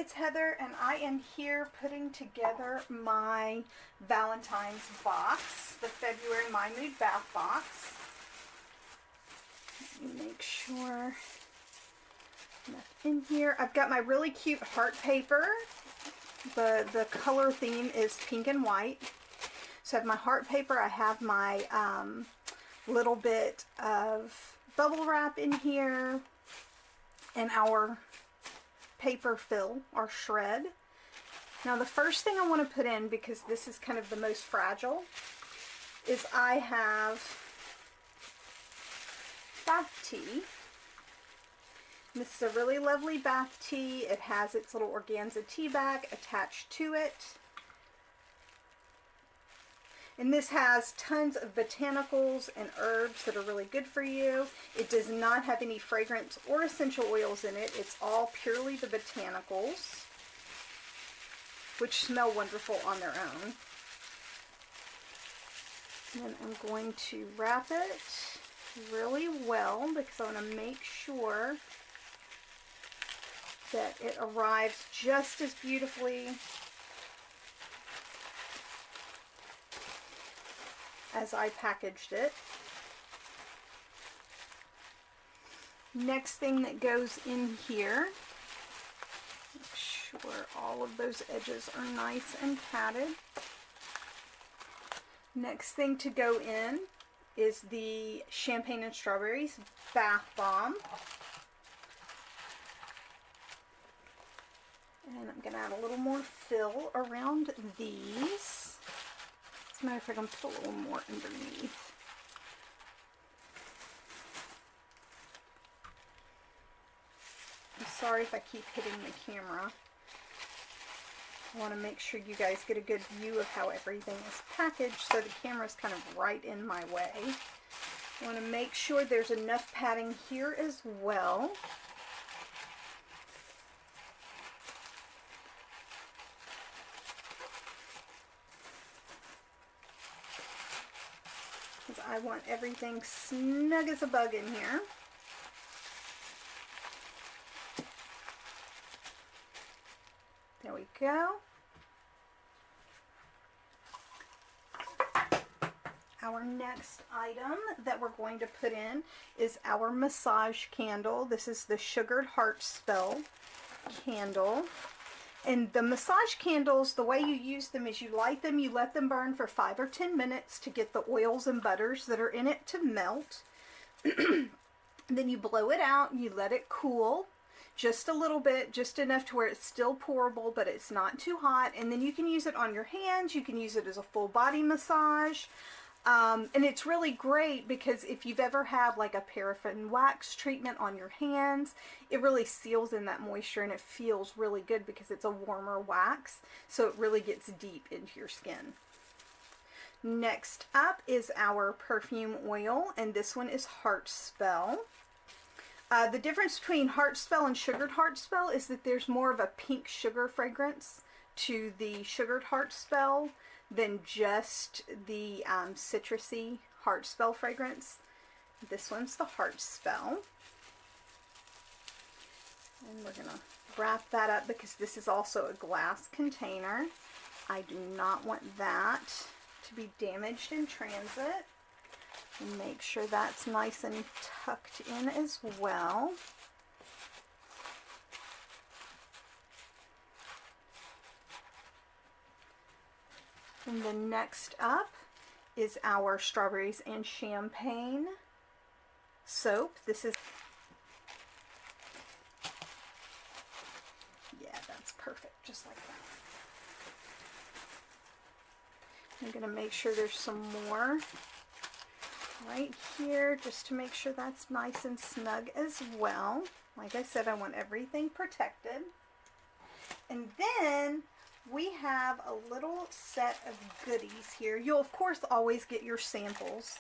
it's Heather, and I am here putting together my Valentine's box, the February My Mood Bath box. Let me make sure enough in here. I've got my really cute heart paper. The color theme is pink and white. So I have my heart paper. I have my little bit of bubble wrap in here, and our paper fill, or shred. Now the first thing I want to put in, because this is kind of the most fragile, is I have bath tea. This is a really lovely bath tea. It has its little organza tea bag attached to it. And this has tons of botanicals and herbs that are really good for you. It does not have any fragrance or essential oils in it. It's all purely the botanicals, which smell wonderful on their own. And I'm going to wrap it really well because I want to make sure that it arrives just as beautifully as I packaged it. Next thing that goes in here, make sure all of those edges are nice and patted. Next thing to go in is the Champagne and Strawberries Bath Bomb. And I'm going to add a little more fill around these. As a matter of fact, I'm going to put a little more underneath. I'm sorry if I keep hitting the camera. I want to make sure you guys get a good view of how everything is packaged, so the camera's kind of right in my way. I want to make sure there's enough padding here as well. I want everything snug as a bug in here. There we go. Our next item that we're going to put in is our massage candle. This is the Sugared Heart Spell candle. And the massage candles, the way you use them is you light them, you let them burn for 5 or 10 minutes to get the oils and butters that are in it to melt. Then you blow it out and you let it cool just a little bit, just enough to where it's still pourable, but it's not too hot. And then you can use it on your hands, you can use it as a full body massage. And it's really great because if you've ever had like a paraffin wax treatment on your hands, it really seals in that moisture and it feels really good because it's a warmer wax, so it really gets deep into your skin. Next up is our perfume oil, and this one is Heart Spell. The difference between Heart Spell and Sugared Heart Spell is that there's more of a pink sugar fragrance to the Sugared Heart Spell than just the citrusy Heart Spell fragrance. This one's the Heart Spell. And we're going to wrap that up because this is also a glass container. I do not want that to be damaged in transit. And make sure that's nice and tucked in as well. And then next up is our Strawberries and Champagne soap. This is, yeah, that's perfect, just like that. I'm going to make sure there's some more right here, just to make sure that's nice and snug as well. Like I said, I want everything protected. And then we have a little set of goodies here. You'll of course always get your samples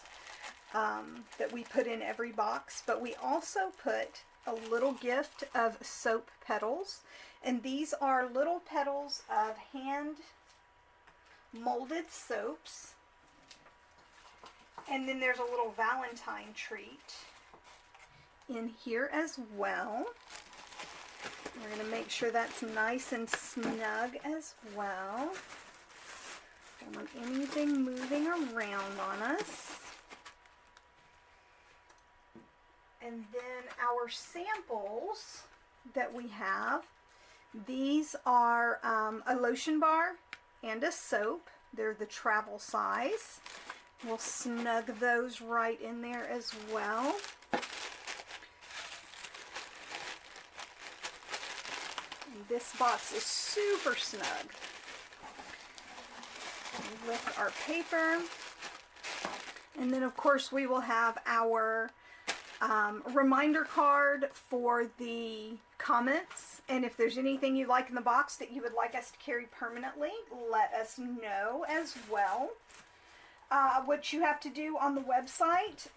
that we put in every box, but we also put a little gift of soap petals, and these are little petals of hand molded soaps. And then there's a little Valentine treat in here as well. We're going to make sure that's nice and snug as well. Don't want anything moving around on us. And then our samples that we have, these are a lotion bar and a soap. They're the travel size. We'll snug those right in there as well. And this box is super snug. We lift our paper. And then of course we will have our reminder card for the comments, and if there's anything you like in the box that you would like us to carry permanently, let us know as well. What you have to do on the website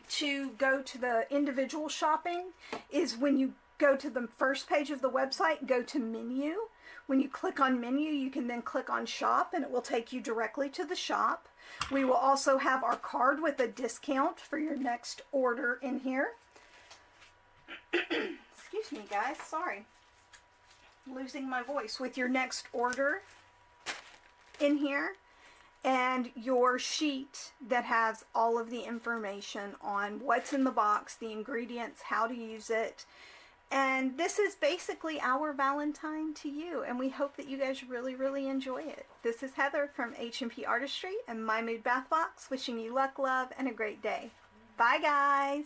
to go to the individual shopping is when you go to the first page of the website, go to menu. When you click on menu, you can then click on shop and it will take you directly to the shop. We will also have our card with a discount for your next order in here. Excuse me, guys, sorry. Losing my voice. With your next order in here, and your sheet that has all of the information on what's in the box, the ingredients, how to use it. And this is basically our Valentine to you, and we hope that you guys really, really enjoy it. This is Heather from H&P Artistry and My Mood Bath Box, wishing you luck, love, and a great day. Bye, guys!